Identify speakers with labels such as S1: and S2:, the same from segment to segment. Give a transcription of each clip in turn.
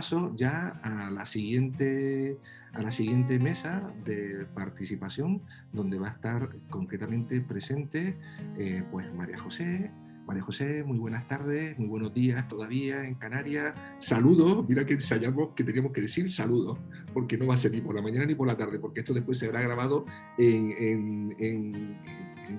S1: paso ya a la siguiente mesa de participación, donde va a estar concretamente presente pues María José. María José, muy buenas tardes, muy buenos días todavía en Canarias. Saludos, mira que ensayamos que teníamos que decir saludos, porque no va a ser ni por la mañana ni por la tarde, porque esto después se habrá grabado en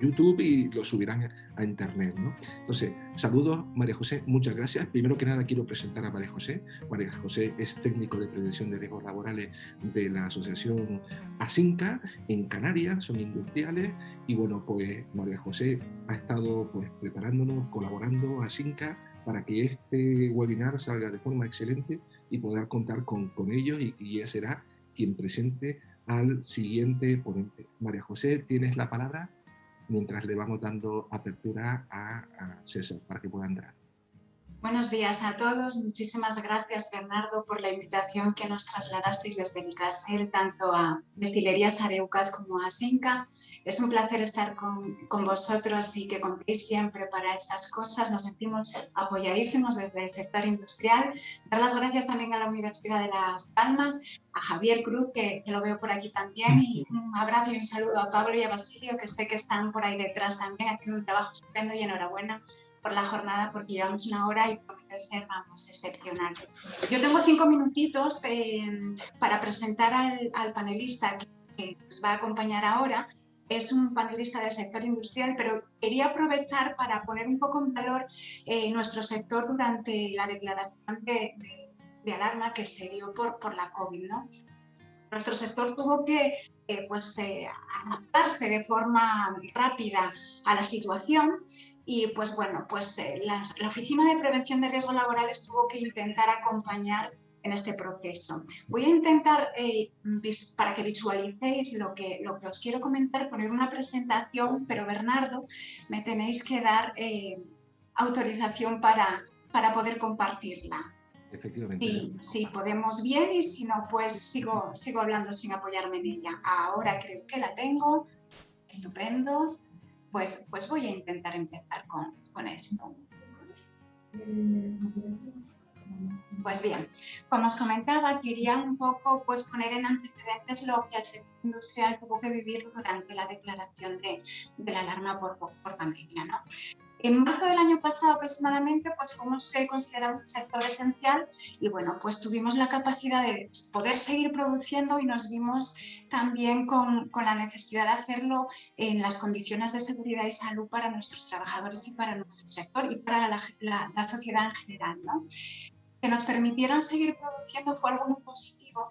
S1: YouTube y lo subirán a internet, ¿no? Entonces, saludos, María José, muchas gracias. Primero que nada quiero presentar a María José. María José es técnico de prevención de riesgos laborales de la asociación ASINCA en Canarias, son industriales, y bueno, pues María José ha estado pues preparándonos, colaborando a ASINCA para que este webinar salga de forma excelente y poder contar con ellos, y ella será quien presente al siguiente ponente. María José, tienes la palabra mientras le vamos dando apertura a César para que pueda entrar.
S2: Buenos días a todos. Muchísimas gracias, Bernardo, por la invitación que nos trasladasteis desde Nicasel, tanto a Destilerías Areucas como a Asinca. Es un placer estar con vosotros y que contéis siempre para estas cosas. Nos sentimos apoyadísimos desde el sector industrial. Dar las gracias también a la Universidad de Las Palmas, a Javier Cruz, que lo veo por aquí también, y un abrazo y un saludo a Pablo y a Basilio, que sé que están por ahí detrás también haciendo un trabajo estupendo, y enhorabuena por la jornada, porque llevamos una hora y promete ser, vamos, excepcional. Yo tengo 5 minutitos para presentar al panelista que nos va a acompañar ahora. Es un panelista del sector industrial, pero quería aprovechar para poner un poco en valor nuestro sector durante la declaración de alarma que se dio por la COVID, ¿no? Nuestro sector tuvo que adaptarse de forma rápida a la situación, y pues bueno, pues la Oficina de Prevención de Riesgos Laborales tuvo que intentar acompañar en este proceso. Voy a intentar, para que visualicéis lo que os quiero comentar, poner una presentación, pero Bernardo, me tenéis que dar autorización para poder compartirla.
S1: Efectivamente.
S2: Sí, podemos bien, y si no, pues sigo hablando sin apoyarme en ella. Ahora creo que la tengo. Estupendo. Pues voy a intentar empezar con esto. Pues bien, como os comentaba, quería un poco pues poner en antecedentes lo que el sector industrial tuvo que vivir durante la declaración de la alarma por pandemia, ¿no? En marzo del año pasado aproximadamente pues fuimos considerados un sector esencial, y bueno, pues tuvimos la capacidad de poder seguir produciendo, y nos vimos también con la necesidad de hacerlo en las condiciones de seguridad y salud para nuestros trabajadores y para nuestro sector y para la sociedad en general, ¿no? Que nos permitieran seguir produciendo fue algo muy positivo,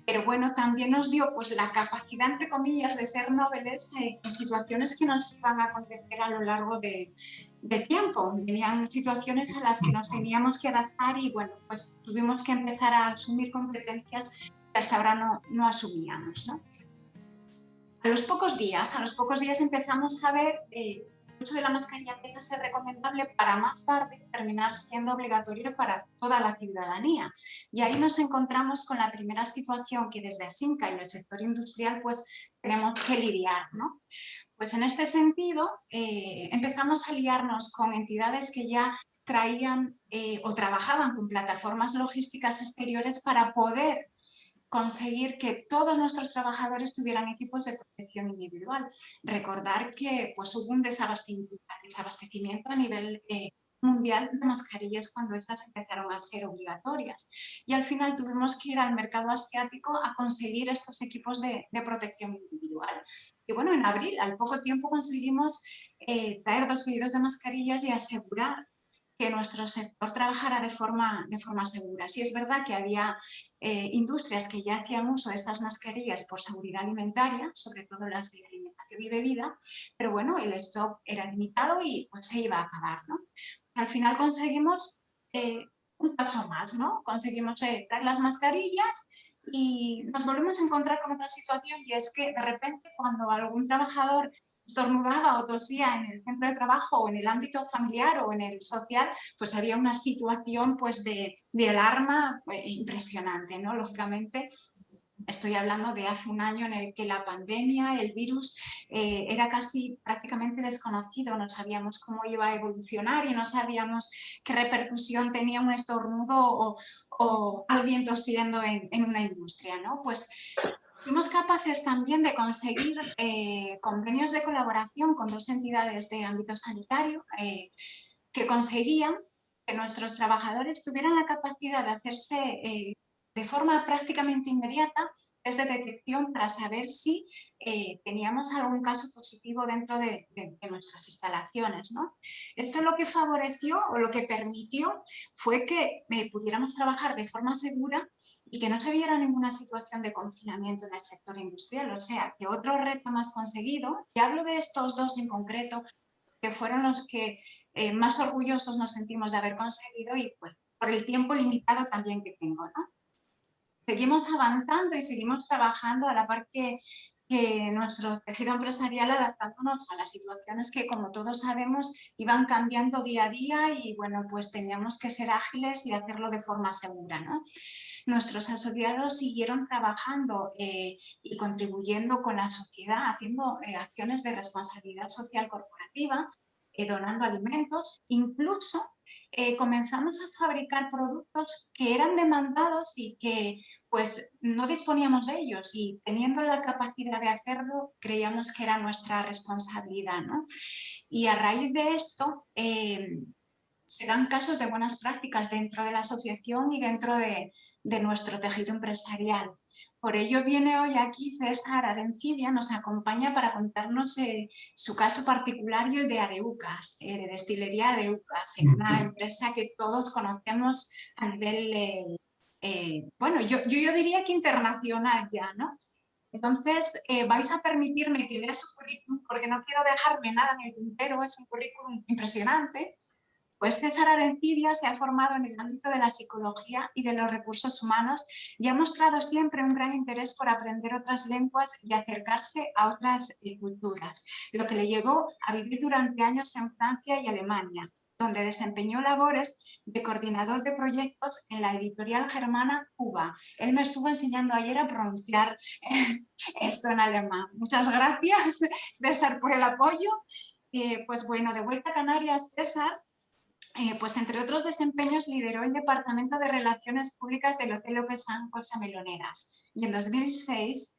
S2: pero bueno, también nos dio pues la capacidad, entre comillas, de ser nobles en situaciones que nos iban a acontecer a lo largo del tiempo. Venían situaciones a las que nos teníamos que adaptar, y bueno, pues tuvimos que empezar a asumir competencias que hasta ahora no asumíamos, ¿no? A los pocos días empezamos a ver el uso de la mascarilla empieza a ser recomendable, para más tarde terminar siendo obligatorio para toda la ciudadanía. Y ahí nos encontramos con la primera situación que desde Asinca y el sector industrial pues tenemos que lidiar, ¿no? Pues en este sentido empezamos a liarnos con entidades que ya traían o trabajaban con plataformas logísticas exteriores para poder conseguir que todos nuestros trabajadores tuvieran equipos de protección individual. Recordar que pues, hubo un desabastecimiento a nivel mundial de mascarillas cuando estas empezaron a ser obligatorias, y al final tuvimos que ir al mercado asiático a conseguir estos equipos de protección individual. Y bueno, en abril, al poco tiempo, conseguimos traer 2 pedidos de mascarillas y asegurar que nuestro sector trabajara de forma segura. Sí, es verdad que había industrias que ya hacían uso de estas mascarillas por seguridad alimentaria, sobre todo las de alimentación y bebida, pero bueno, el stock era limitado y pues se iba a acabar, ¿no? Al final conseguimos un paso más, ¿no? Conseguimos traer las mascarillas, y nos volvemos a encontrar con otra situación, y es que de repente cuando algún trabajador estornudaba o tosía en el centro de trabajo o en el ámbito familiar o en el social, pues había una situación pues de alarma impresionante, ¿no? Lógicamente Estoy hablando de hace un año en el que la pandemia, el virus, era casi prácticamente desconocido. No sabíamos cómo iba a evolucionar y no sabíamos qué repercusión tenía un estornudo o alguien tosiendo en una industria, ¿no? Pues fuimos capaces también de conseguir convenios de colaboración con 2 entidades de ámbito sanitario que conseguían que nuestros trabajadores tuvieran la capacidad de hacerse de forma prácticamente inmediata test de detección para saber si teníamos algún caso positivo dentro de nuestras instalaciones, ¿no? Esto lo que favoreció o lo que permitió fue que pudiéramos trabajar de forma segura y que no se diera ninguna situación de confinamiento en el sector industrial. O sea, que otro reto más conseguido, y hablo de estos 2 en concreto, que fueron los que más orgullosos nos sentimos de haber conseguido y pues, por el tiempo limitado también que tengo, ¿no? Seguimos avanzando y seguimos trabajando a la par que nuestro tejido empresarial, adaptándonos a las situaciones que, como todos sabemos, iban cambiando día a día y bueno, pues teníamos que ser ágiles y hacerlo de forma segura, ¿no? Nuestros asociados siguieron trabajando y contribuyendo con la sociedad, haciendo acciones de responsabilidad social corporativa, donando alimentos, incluso comenzamos a fabricar productos que eran demandados y que pues no disponíamos de ellos, y teniendo la capacidad de hacerlo creíamos que era nuestra responsabilidad, ¿no? Y a raíz de esto se dan casos de buenas prácticas dentro de la asociación y dentro de nuestro tejido empresarial. Por ello viene hoy aquí César Arencibia, nos acompaña para contarnos su caso particular y el de Areucas, de Destilería Areucas, una empresa que todos conocemos a nivel, bueno, yo diría que internacional ya, ¿no? Entonces, vais a permitirme que lea su currículum porque no quiero dejarme nada en el tintero, es un currículum impresionante. Pues César Arencibia se ha formado en el ámbito de la psicología y de los recursos humanos y ha mostrado siempre un gran interés por aprender otras lenguas y acercarse a otras culturas, lo que le llevó a vivir durante años en Francia y Alemania, donde desempeñó labores de coordinador de proyectos en la editorial germana Cuba. Él me estuvo enseñando ayer a pronunciar esto en alemán. Muchas gracias, César, por el apoyo. Pues bueno, de vuelta a Canarias, César, pues entre otros desempeños lideró el Departamento de Relaciones Públicas del Hotel Opesan Cosa Meloneras y en 2016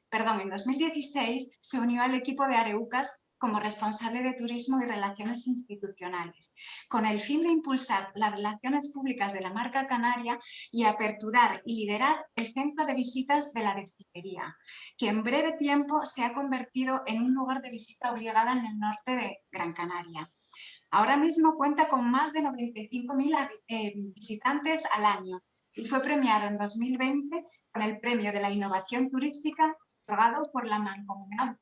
S2: se unió al equipo de Areucas como responsable de Turismo y Relaciones Institucionales, con el fin de impulsar las relaciones públicas de la marca canaria y aperturar y liderar el centro de visitas de la destilería, que en breve tiempo se ha convertido en un lugar de visita obligada en el norte de Gran Canaria. Ahora mismo cuenta con más de 95.000 visitantes al año y fue premiado en 2020 con el Premio de la Innovación Turística otorgado por la Mancomunidad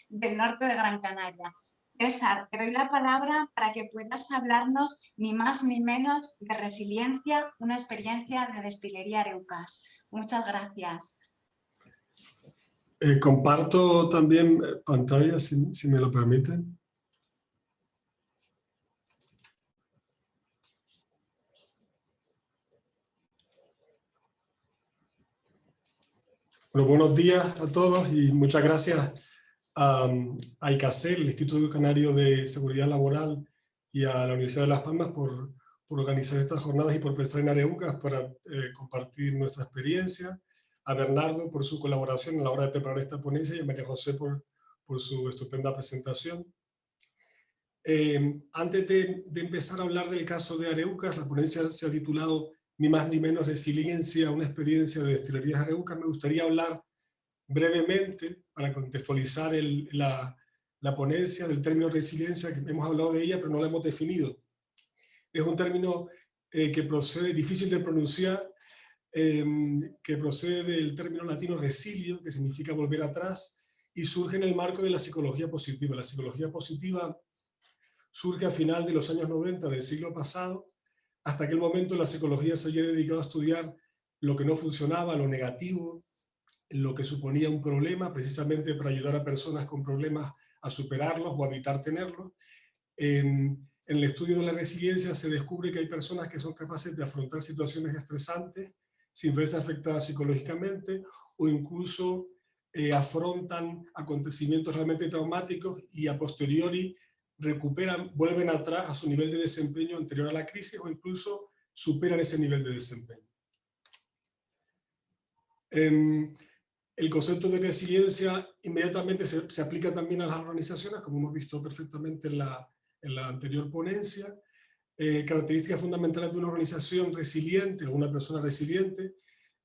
S2: del Norte de Gran Canaria. César, te doy la palabra para que puedas hablarnos ni más ni menos de resiliencia, una experiencia de destilería Areucas. Muchas gracias.
S3: Comparto también pantalla, si me lo permiten. Bueno, buenos días a todos y muchas gracias a ICASEL, el Instituto Canario de Seguridad Laboral, y a la Universidad de Las Palmas por organizar estas jornadas y por pensar en Areucas para compartir nuestra experiencia, a Bernardo por su colaboración a la hora de preparar esta ponencia y a María José por su estupenda presentación. Antes de empezar a hablar del caso de Areucas, la ponencia se ha titulado ni más ni menos Resiliencia, una experiencia de destilerías Areucas. Me gustaría hablar brevemente, para contextualizar la ponencia, del término resiliencia, que hemos hablado de ella, pero no la hemos definido. Es un término que procede, difícil de pronunciar, que procede del término latino resilio, que significa volver atrás, y surge en el marco de la psicología positiva. La psicología positiva surge a final de los años 90 del siglo pasado. Hasta aquel momento la psicología se había dedicado a estudiar lo que no funcionaba, lo negativo, lo que suponía un problema, precisamente para ayudar a personas con problemas a superarlos o a evitar tenerlos. En el estudio de la resiliencia se descubre que hay personas que son capaces de afrontar situaciones estresantes sin verse afectadas psicológicamente, o incluso afrontan acontecimientos realmente traumáticos y a posteriori vuelven atrás a su nivel de desempeño anterior a la crisis, o incluso superan ese nivel de desempeño. El concepto de resiliencia inmediatamente se aplica también a las organizaciones, como hemos visto perfectamente en la anterior ponencia. Características fundamentales de una organización resiliente o una persona resiliente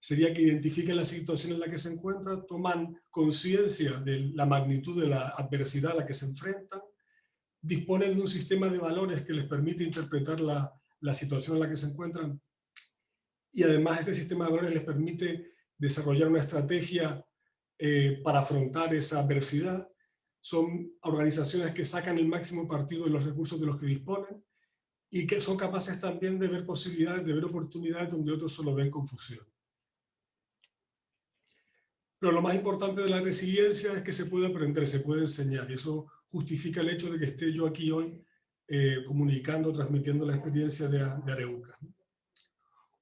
S3: sería que identifiquen la situación en la que se encuentran, toman conciencia de la magnitud de la adversidad a la que se enfrentan, disponen de un sistema de valores que les permite interpretar la situación en la que se encuentran, y además este sistema de valores les permite desarrollar una estrategia para afrontar esa adversidad. Son organizaciones que sacan el máximo partido de los recursos de los que disponen y que son capaces también de ver posibilidades, de ver oportunidades donde otros solo ven confusión. Pero lo más importante de la resiliencia es que se puede aprender, se puede enseñar, y eso justifica el hecho de que esté yo aquí hoy comunicando, transmitiendo la experiencia de Areucas.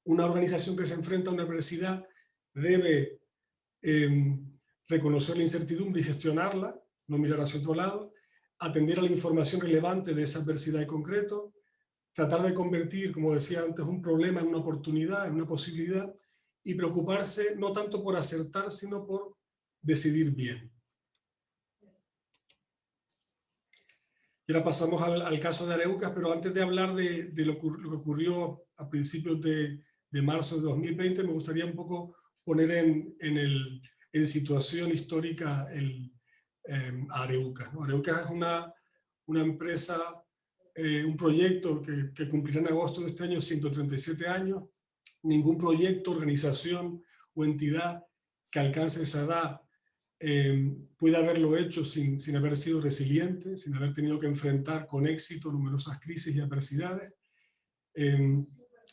S3: Una organización que se enfrenta a una adversidad debe reconocer la incertidumbre y gestionarla, no mirar hacia otro lado, atender a la información relevante de esa adversidad en concreto, tratar de convertir, como decía antes, un problema en una oportunidad, en una posibilidad, y preocuparse no tanto por acertar, sino por decidir bien. Y ahora pasamos al caso de Areucas, pero antes de hablar de lo que ocurrió a principios de marzo de 2020, me gustaría un poco poner en situación histórica a Areucas, ¿no? Areucas es una empresa, un proyecto que cumplirá en agosto de este año 137 años. Ningún proyecto, organización o entidad que alcance esa edad puede haberlo hecho sin haber sido resiliente, sin haber tenido que enfrentar con éxito numerosas crisis y adversidades.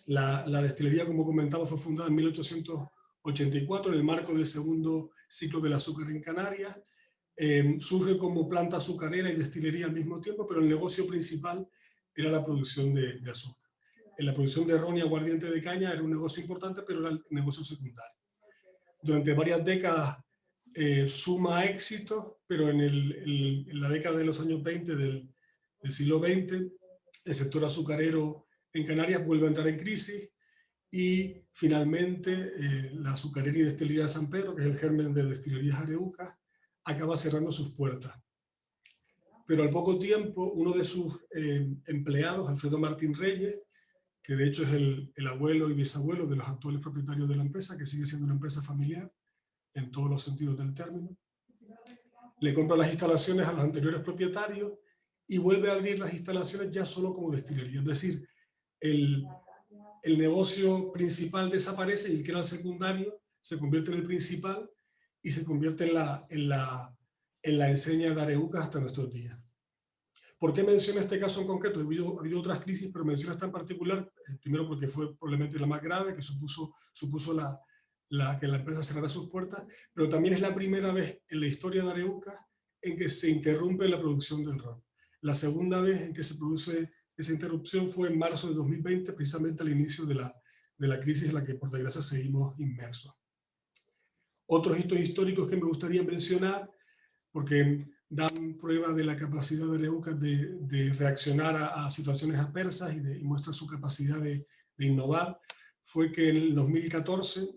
S3: La destilería, como comentaba, fue fundada en 1884 en el marco del segundo ciclo del azúcar en Canarias. Surge como planta azucarera y destilería al mismo tiempo, pero el negocio principal era la producción de azúcar. En la producción de ron y aguardiente de caña era un negocio importante, pero era el negocio secundario. Durante varias décadas suma éxito, pero en la década de los años 20 del siglo XX, el sector azucarero en Canarias vuelve a entrar en crisis y finalmente la azucarera y destilería de San Pedro, que es el germen de Destilerías Areucas, acaba cerrando sus puertas. Pero al poco tiempo, uno de sus empleados, Alfredo Martín Reyes, que de hecho es el abuelo y bisabuelo de los actuales propietarios de la empresa, que sigue siendo una empresa familiar en todos los sentidos del término, le compra las instalaciones a los anteriores propietarios y vuelve a abrir las instalaciones ya solo como destilería. Es decir, el negocio principal desaparece y el que era el secundario se convierte en el principal y se convierte en la enseña de Areucas hasta nuestros días. ¿Por qué menciono este caso en concreto? Ha habido otras crisis, pero menciono esta en particular, primero porque fue probablemente la más grave, que supuso que la empresa cerrara sus puertas, pero también es la primera vez en la historia de Areucas en que se interrumpe la producción del ron. La segunda vez en que se produce esa interrupción fue en marzo de 2020, precisamente al inicio de la crisis en la que por desgracia seguimos inmersos. Otros hitos históricos que me gustaría mencionar, porque dan prueba de la capacidad de Areucas de reaccionar a situaciones adversas y muestra su capacidad de innovar, fue que en el 2014,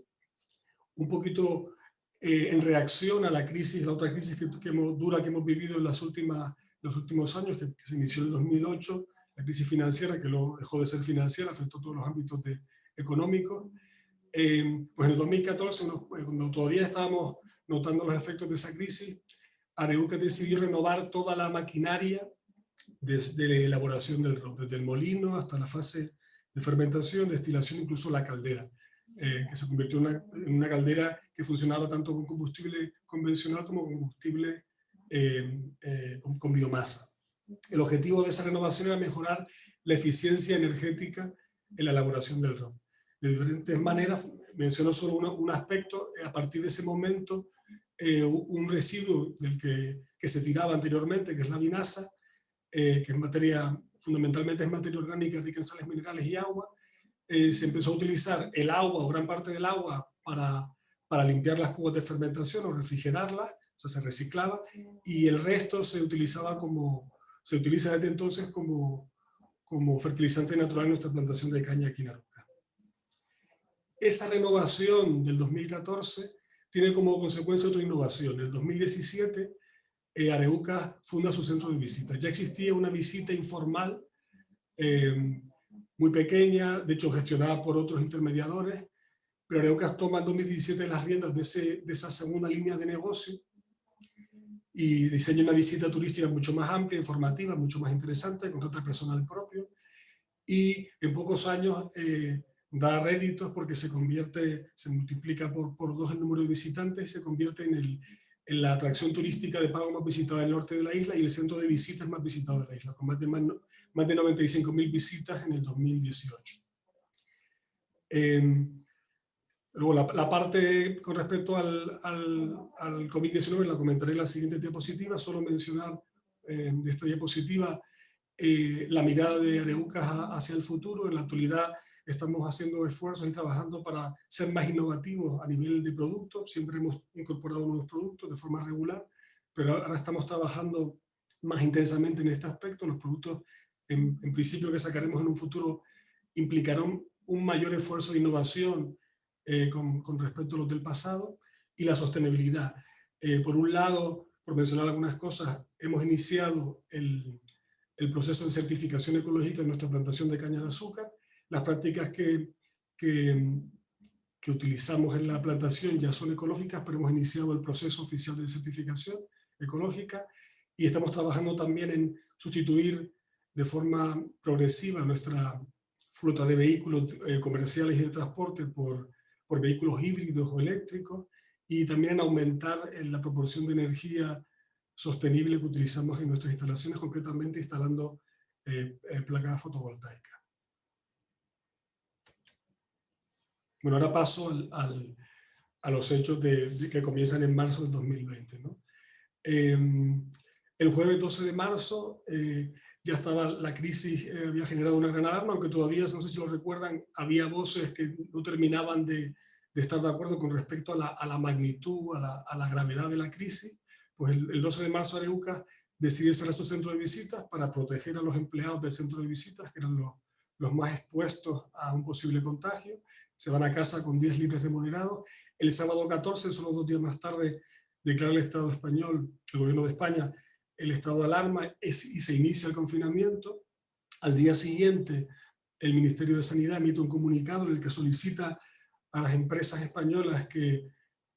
S3: un poquito en reacción a la crisis, la otra crisis dura que hemos vivido en los últimos años, que se inició en el 2008, la crisis financiera, que luego dejó de ser financiera, afectó todos los ámbitos económicos. Pues en el 2014, cuando todavía estábamos notando los efectos de esa crisis, Areucas decidió renovar toda la maquinaria desde la elaboración del ron, desde el molino hasta la fase de fermentación, destilación, incluso la caldera, que se convirtió en una caldera que funcionaba tanto con combustible convencional como combustible con biomasa. El objetivo de esa renovación era mejorar la eficiencia energética en la elaboración del ron. De diferentes maneras, menciono solo un aspecto. A partir de ese momento, un residuo del que se tiraba anteriormente, que es la vinaza, que es fundamentalmente es materia orgánica rica en sales minerales y agua, se empezó a utilizar el agua o gran parte del agua para limpiar las cubas de fermentación o refrigerarlas, o sea, se reciclaba, y el resto se utiliza desde entonces como fertilizante natural en nuestra plantación de caña aquí en Arucas. Esa renovación del 2014 tiene como consecuencia otra innovación. En el 2017, Areucas funda su centro de visitas. Ya existía una visita informal muy pequeña, de hecho gestionada por otros intermediadores, pero Areucas toma en 2017 las riendas de esa segunda línea de negocio y diseña una visita turística mucho más amplia, informativa, mucho más interesante, con contrata personal propio, y en pocos años da réditos porque se multiplica por 2 el número de visitantes y se convierte en la atracción turística de pago más visitada del norte de la isla y el centro de visitas más visitado de la isla, con más de 95.000 visitas en el 2018. Luego la parte con respecto al COVID-19 la comentaré en la siguiente diapositiva, solo mencionar de esta diapositiva la mirada de Areucas hacia el futuro. En la actualidad estamos haciendo esfuerzos y trabajando para ser más innovativos a nivel de productos. Siempre hemos incorporado nuevos productos de forma regular, pero ahora estamos trabajando más intensamente en este aspecto. Los productos, en principio, que sacaremos en un futuro implicarán un mayor esfuerzo de innovación con respecto a los del pasado, y la sostenibilidad. Por un lado, por mencionar algunas cosas, hemos iniciado el proceso de certificación ecológica en nuestra plantación de caña de azúcar. Las prácticas que utilizamos en la plantación ya son ecológicas, pero hemos iniciado el proceso oficial de certificación ecológica y estamos trabajando también en sustituir de forma progresiva nuestra flota de vehículos comerciales y de transporte por vehículos híbridos o eléctricos, y también en aumentar la proporción de energía sostenible que utilizamos en nuestras instalaciones, concretamente instalando placas fotovoltaicas. Bueno, ahora paso a los hechos que comienzan en marzo del 2020, ¿no? El jueves 12 de marzo ya estaba la crisis, había generado una gran alarma, aunque todavía, no sé si lo recuerdan, había voces que no terminaban de estar de acuerdo con respecto a la magnitud, a la gravedad de la crisis. Pues el 12 de marzo Areucas decide cerrar su centro de visitas para proteger a los empleados del centro de visitas, que eran los más expuestos a un posible contagio. Se van a casa con días libres remunerados. El sábado 14, solo 2 días más tarde, declara el Estado español, el gobierno de España, el estado de alarma y se inicia el confinamiento. Al día siguiente, el Ministerio de Sanidad emite un comunicado en el que solicita a las empresas españolas que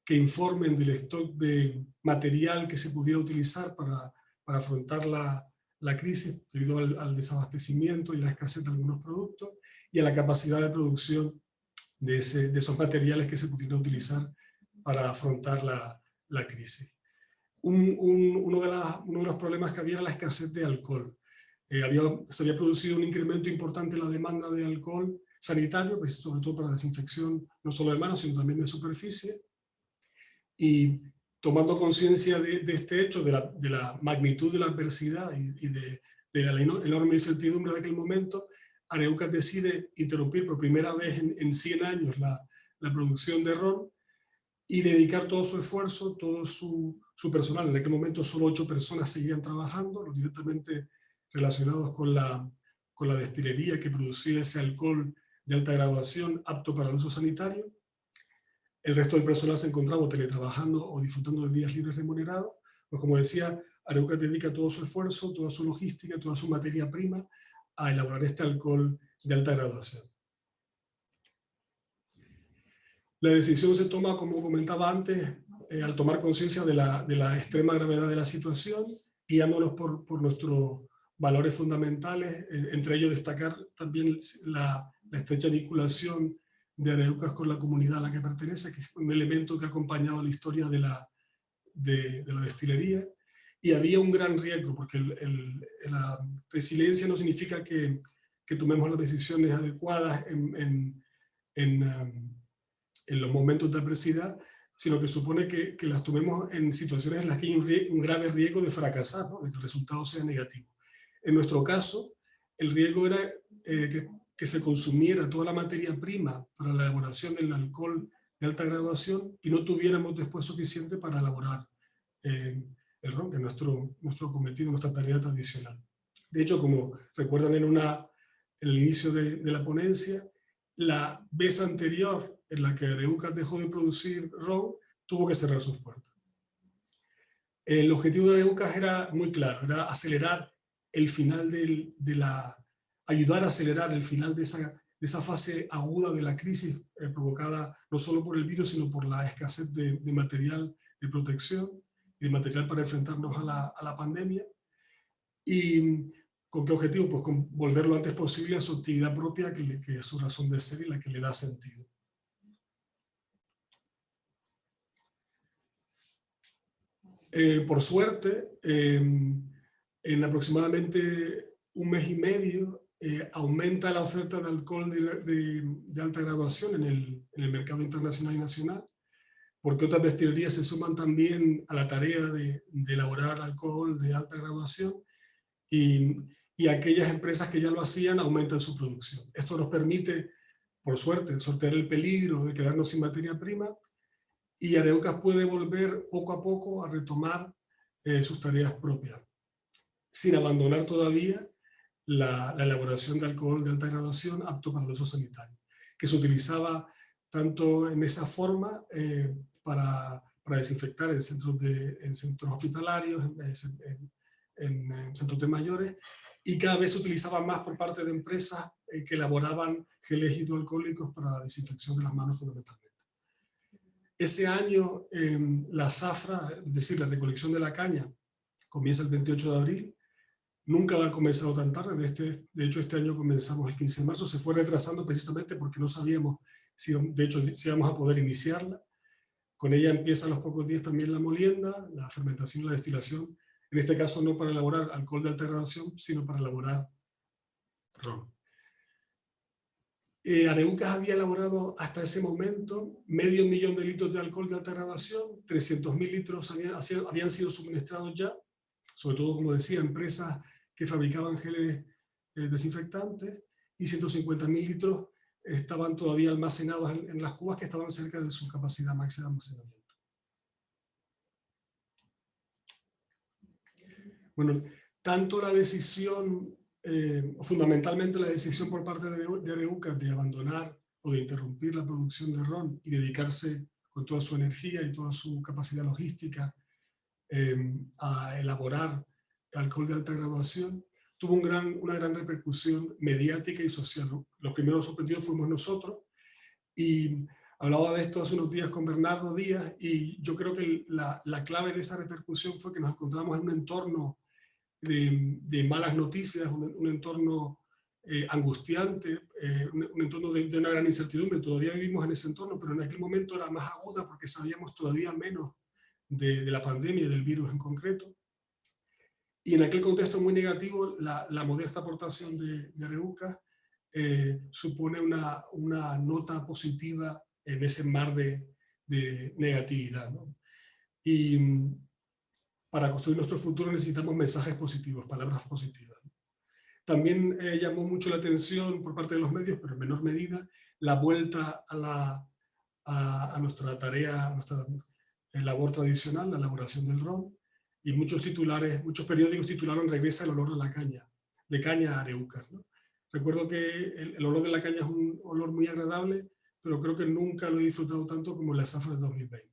S3: informen del stock de material que se pudiera utilizar para afrontar la crisis debido al desabastecimiento y la escasez de algunos productos, y a la capacidad de producción de esos materiales que se pudieran utilizar para afrontar la crisis. Uno de los problemas que había era la escasez de alcohol. Se había producido un incremento importante en la demanda de alcohol sanitario, pues sobre todo para desinfección no solo de manos, sino también de superficie. Y tomando conciencia de este hecho, de la magnitud de la adversidad y de la enorme incertidumbre de aquel momento, Areucas decide interrumpir por primera vez en 100 años la producción de ron y dedicar todo su esfuerzo, todo su personal. En aquel momento solo 8 personas seguían trabajando, los directamente relacionados con la destilería que producía ese alcohol de alta graduación apto para el uso sanitario. El resto del personal se encontraba teletrabajando o disfrutando de días libres remunerados. Pues como decía, Areucas dedica todo su esfuerzo, toda su logística, toda su materia prima a elaborar este alcohol de alta graduación. La decisión se toma, como comentaba antes, al tomar conciencia de la extrema gravedad de la situación, guiándonos por nuestros valores fundamentales, entre ellos destacar también la estrecha vinculación de Areucas con la comunidad a la que pertenece, que es un elemento que ha acompañado la historia de la destilería. Y había un gran riesgo, porque la resiliencia no significa que tomemos las decisiones adecuadas en los momentos de adversidad, sino que supone que las tomemos en situaciones en las que hay un grave riesgo de fracasar, ¿no? De que el resultado sea negativo. En nuestro caso, el riesgo era que que se consumiera toda la materia prima para la elaboración del alcohol de alta graduación y no tuviéramos después suficiente para elaborar el ron, que es nuestro cometido, nuestra tarea tradicional. De hecho, como recuerdan en el inicio de la ponencia, la vez anterior en la que Areucas dejó de producir ron, tuvo que cerrar sus puertas. El objetivo de Areucas era muy claro, era acelerar el final ayudar a acelerar el final de esa fase aguda de la crisis provocada no solo por el virus, sino por la escasez de material de protección y de material para enfrentarnos a la pandemia. ¿Y con qué objetivo? Pues con volver lo antes posible a su actividad propia, que es su razón de ser y la que le da sentido. Por suerte, en aproximadamente un mes y medio, aumenta la oferta de alcohol de alta graduación en el mercado internacional y nacional, porque otras destilerías se suman también a la tarea de elaborar alcohol de alta graduación y aquellas empresas que ya lo hacían aumentan su producción. Esto nos permite, por suerte, sortear el peligro de quedarnos sin materia prima, y Areucas puede volver poco a poco a retomar sus tareas propias, sin abandonar todavía la elaboración de alcohol de alta graduación apto para el uso sanitario, que se utilizaba tanto en esa forma para desinfectar en centros hospitalarios, en centros de mayores, y cada vez se utilizaba más por parte de empresas que elaboraban geles hidroalcohólicos para la desinfección de las manos fundamentalmente. Ese año la zafra, es decir, la recolección de la caña, comienza el 28 de abril. Nunca ha comenzado tan tarde. De hecho, este año comenzamos el 15 de marzo. Se fue retrasando precisamente porque no sabíamos si íbamos a poder iniciarla. Con ella empieza a los pocos días también la molienda, la fermentación y la destilación. En este caso no para elaborar alcohol de alta graduación, sino para elaborar ron. Areucas había elaborado hasta ese momento 500.000 de litros de alcohol de alta graduación, 300.000 litros habían sido suministrados ya, sobre todo, como decía, empresas que fabricaban geles desinfectantes, y 150.000 litros estaban todavía almacenados en las cubas que estaban cerca de su capacidad máxima de almacenamiento. Bueno, tanto la decisión, fundamentalmente la decisión por parte de Areucas de abandonar o de interrumpir la producción de ron y dedicarse con toda su energía y toda su capacidad logística a elaborar alcohol de alta graduación, tuvo una gran repercusión mediática y social. Los primeros sorprendidos fuimos nosotros, y hablaba de esto hace unos días con Bernardo Díaz, y yo creo que la clave de esa repercusión fue que nos encontramos en un entorno de malas noticias, un entorno angustiante, un entorno de una gran incertidumbre. Todavía vivimos en ese entorno, pero en aquel momento era más aguda porque sabíamos todavía menos de la pandemia y del virus en concreto. Y en aquel contexto muy negativo, la modesta aportación de Areucas supone una nota positiva en ese mar de negatividad, ¿no? Y para construir nuestro futuro necesitamos mensajes positivos, palabras positivas. También llamó mucho la atención por parte de los medios, pero en menor medida, la vuelta a nuestra tarea, a nuestra labor tradicional, la elaboración del ron, y muchos periódicos titularon "Regresa el olor a la caña", de caña a Areucas, ¿no? Recuerdo que el olor de la caña es un olor muy agradable, pero creo que nunca lo he disfrutado tanto como en la zafra de 2020.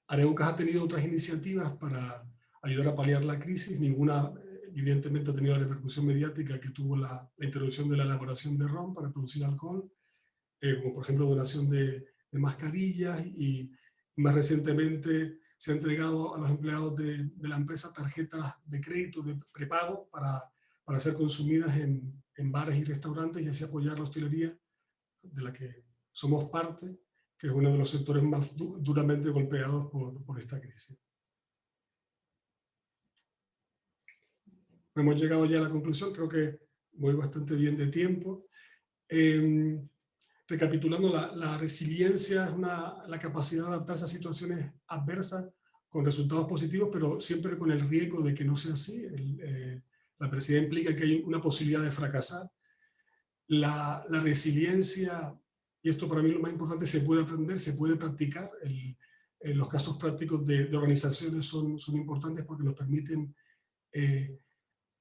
S3: Areucas ha tenido otras iniciativas para ayudar a paliar la crisis. Ninguna, evidentemente, ha tenido la repercusión mediática que tuvo la introducción de la elaboración de ron para producir alcohol, como por ejemplo donación de mascarillas, y más recientemente se ha entregado a los empleados de la empresa tarjetas de crédito de prepago para ser consumidas en bares y restaurantes, y así apoyar la hostelería, de la que somos parte, que es uno de los sectores más duramente golpeados por esta crisis. Hemos llegado ya a la conclusión, creo que voy bastante bien de tiempo. Recapitulando, la resiliencia es la capacidad de adaptarse a situaciones adversas con resultados positivos, pero siempre con el riesgo de que no sea así. La adversidad implica que hay una posibilidad de fracasar. La resiliencia, y esto para mí lo más importante, se puede aprender, se puede practicar. Los casos prácticos de organizaciones son importantes porque nos permiten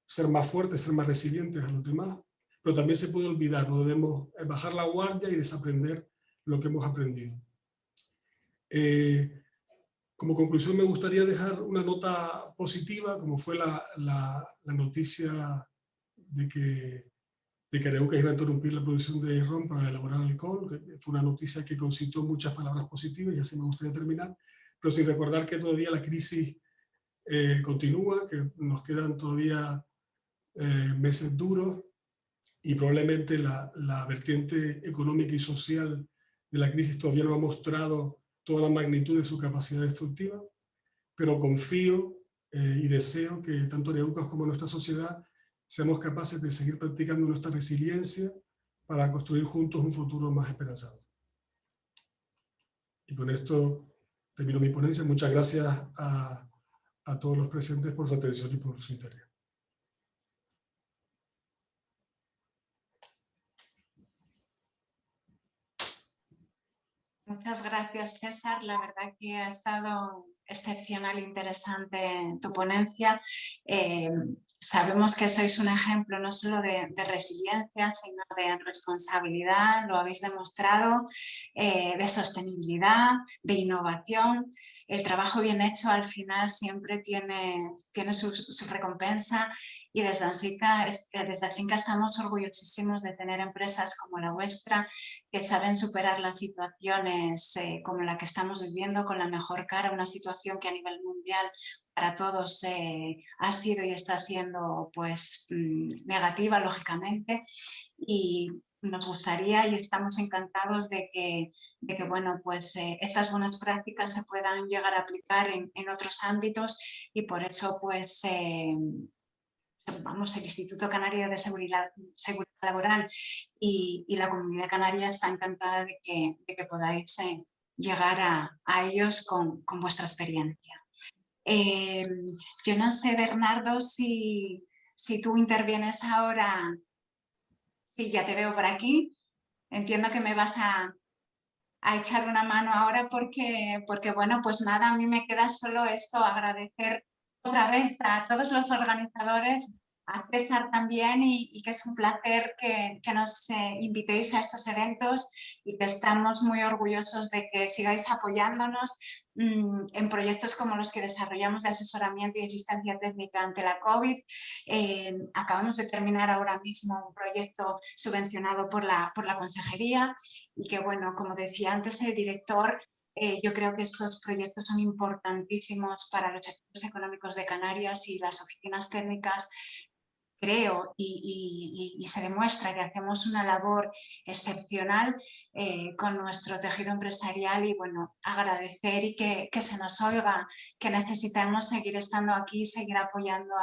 S3: ser más fuertes, ser más resilientes a los demás, pero también se puede olvidar, no debemos bajar la guardia y desaprender lo que hemos aprendido. Como conclusión me gustaría dejar una nota positiva, como fue la noticia de que Areucas iba a interrumpir la producción de ron para elaborar alcohol, que fue una noticia que concitó muchas palabras positivas y así me gustaría terminar, pero sin recordar que todavía la crisis continúa, que nos quedan todavía meses duros y probablemente la vertiente económica y social de la crisis todavía no ha mostrado toda la magnitud de su capacidad destructiva, pero confío y deseo que tanto Areucas como nuestra sociedad seamos capaces de seguir practicando nuestra resiliencia para construir juntos un futuro más esperanzador. Y con esto termino mi ponencia. Muchas gracias a todos los presentes por su atención y por su interés.
S2: Muchas gracias, César. La verdad que ha estado excepcional e interesante tu ponencia. Sabemos que sois un ejemplo no solo de resiliencia, sino de responsabilidad, lo habéis demostrado, de sostenibilidad, de innovación. El trabajo bien hecho al final siempre tiene su recompensa. Y desde Asinca estamos orgullosísimos de tener empresas como la vuestra que saben superar las situaciones como la que estamos viviendo con la mejor cara, una situación que a nivel mundial para todos ha sido y está siendo pues negativa, lógicamente, y nos gustaría y estamos encantados de que bueno, pues, estas buenas prácticas se puedan llegar a aplicar en otros ámbitos y por eso pues, vamos, el Instituto Canario de Seguridad Laboral y la Comunidad Canaria está encantada de que podáis llegar a ellos con vuestra experiencia. Yo no sé, Bernardo, si tú intervienes ahora. Sí, ya te veo por aquí. Entiendo que me vas a echar una mano ahora porque, bueno, pues nada, a mí me queda solo esto, agradecer otra vez a todos los organizadores, a César también, y que es un placer que nos invitéis a estos eventos y que estamos muy orgullosos de que sigáis apoyándonos en proyectos como los que desarrollamos de asesoramiento y asistencia técnica ante la COVID. Acabamos de terminar ahora mismo un proyecto subvencionado por la Consejería y que, bueno, como decía antes el director, yo creo que estos proyectos son importantísimos para los sectores económicos de Canarias y las oficinas técnicas. Creo y se demuestra que hacemos una labor excepcional con nuestro tejido empresarial y bueno, agradecer y que se nos oiga, que necesitamos seguir estando aquí y seguir apoyando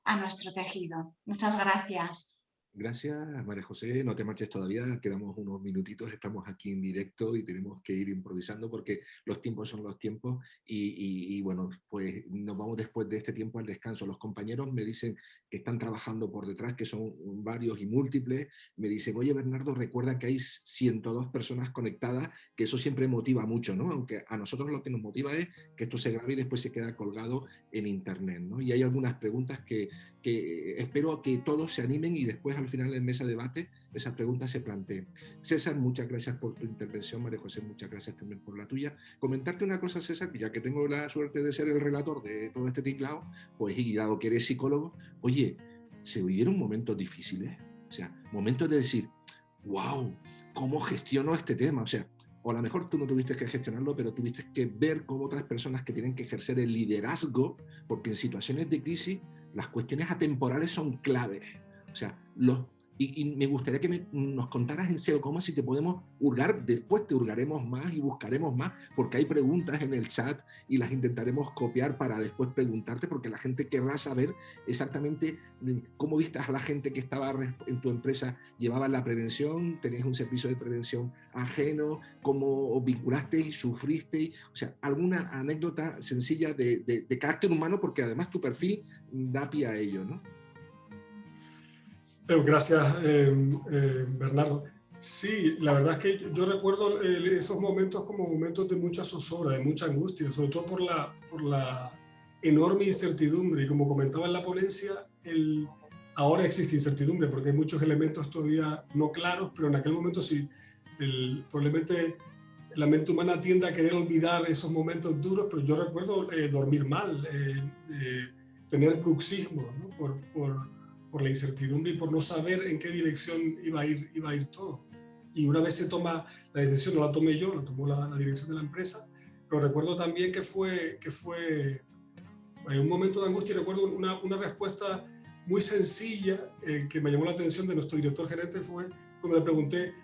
S2: a nuestro tejido. Muchas gracias.
S1: Gracias, María José. No te marches todavía, quedamos unos minutitos, estamos aquí en directo y tenemos que ir improvisando porque los tiempos son los tiempos y bueno, pues nos vamos después de este tiempo al descanso. Los compañeros me dicen que están trabajando por detrás, que son varios y múltiples. Me dicen, oye Bernardo, recuerda que hay 102 personas conectadas, que eso siempre motiva mucho, ¿no? Aunque a nosotros lo que nos motiva es que esto se grabe y después se queda colgado en internet, ¿no? Y hay algunas preguntas que espero que todos se animen y después al final en mesa de debate esas preguntas se planteen. César, muchas gracias por tu intervención. María José, muchas gracias también por la tuya. Comentarte una cosa, César, ya que tengo la suerte de ser el relator de todo este tinglado, pues y dado que eres psicólogo, oye, ¿se vivieron momentos difíciles? O sea, momentos de decir, wow, ¿cómo gestiono este tema? O sea, o a lo mejor tú no tuviste que gestionarlo, pero tuviste que ver cómo otras personas que tienen que ejercer el liderazgo, porque en situaciones de crisis las cuestiones atemporales son claves. O sea, y me gustaría que nos contaras en SEO cómo si te podemos hurgar, después te hurgaremos más y buscaremos más, porque hay preguntas en el chat y las intentaremos copiar para después preguntarte, porque la gente querrá saber exactamente cómo viste a la gente que estaba en tu empresa, llevaba la prevención, tenías un servicio de prevención ajeno, cómo vinculaste y sufriste, o sea, alguna anécdota sencilla de carácter humano, porque además tu perfil da pie a ello, ¿no?
S3: Gracias, Bernardo. Sí, la verdad es que yo recuerdo esos momentos como momentos de mucha zozobra, de mucha angustia, sobre todo por la enorme incertidumbre. Y como comentaba en la ponencia, ahora existe incertidumbre porque hay muchos elementos todavía no claros, pero en aquel momento sí, probablemente la mente humana tiende a querer olvidar esos momentos duros, pero yo recuerdo dormir mal, tener bruxismo, ¿no? por la incertidumbre y por no saber en qué dirección iba a ir todo. Y una vez se toma la decisión, no la tomé yo, la tomó la dirección de la empresa, pero recuerdo también que fue un momento de angustia. Y recuerdo una respuesta muy sencilla que me llamó la atención de nuestro director gerente, fue cuando le pregunté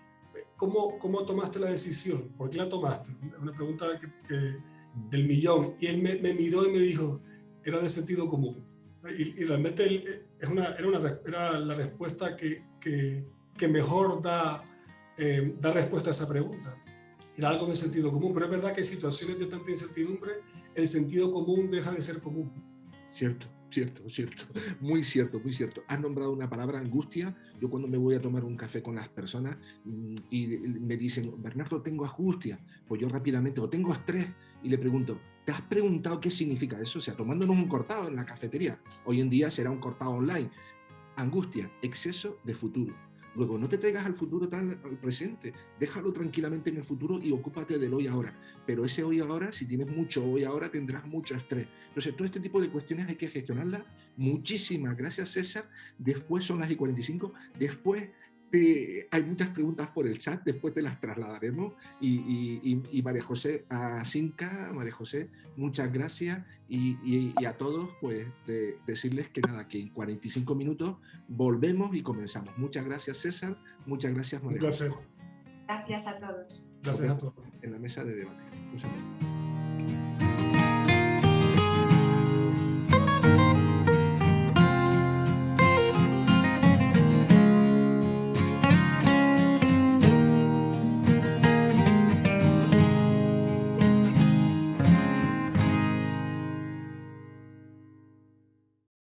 S3: ¿cómo tomaste la decisión? ¿Por qué la tomaste? Una pregunta del millón. Y él me miró y me dijo, era de sentido común. Y realmente era la respuesta que mejor da respuesta a esa pregunta. Era algo de sentido común, pero es verdad que en situaciones de tanta incertidumbre el sentido común deja de ser común.
S1: Cierto. Muy cierto, muy cierto. Has nombrado una palabra, angustia. Yo cuando me voy a tomar un café con las personas y me dicen, Bernardo, tengo angustia, pues yo rápidamente, o tengo estrés, y le pregunto, ¿te has preguntado qué significa eso? O sea, tomándonos un cortado en la cafetería. Hoy en día será un cortado online. Angustia, exceso de futuro. Luego, no te traigas al futuro tan al presente, déjalo tranquilamente en el futuro y ocúpate del hoy ahora. Pero ese hoy ahora, si tienes mucho hoy ahora, tendrás mucho estrés. Entonces, todo este tipo de cuestiones hay que gestionarlas. Muchísimas gracias, César. Después son las 45. Después hay muchas preguntas por el chat, después te las trasladaremos. Y María José, a Cinca, María José, muchas gracias. Y a todos, pues, decirles que nada, que en 45 minutos volvemos y comenzamos. Muchas gracias, César. Muchas gracias, María José.
S3: Un placer.
S2: Gracias a todos.
S3: Gracias a todos.
S1: En la mesa de debate. Un saludo.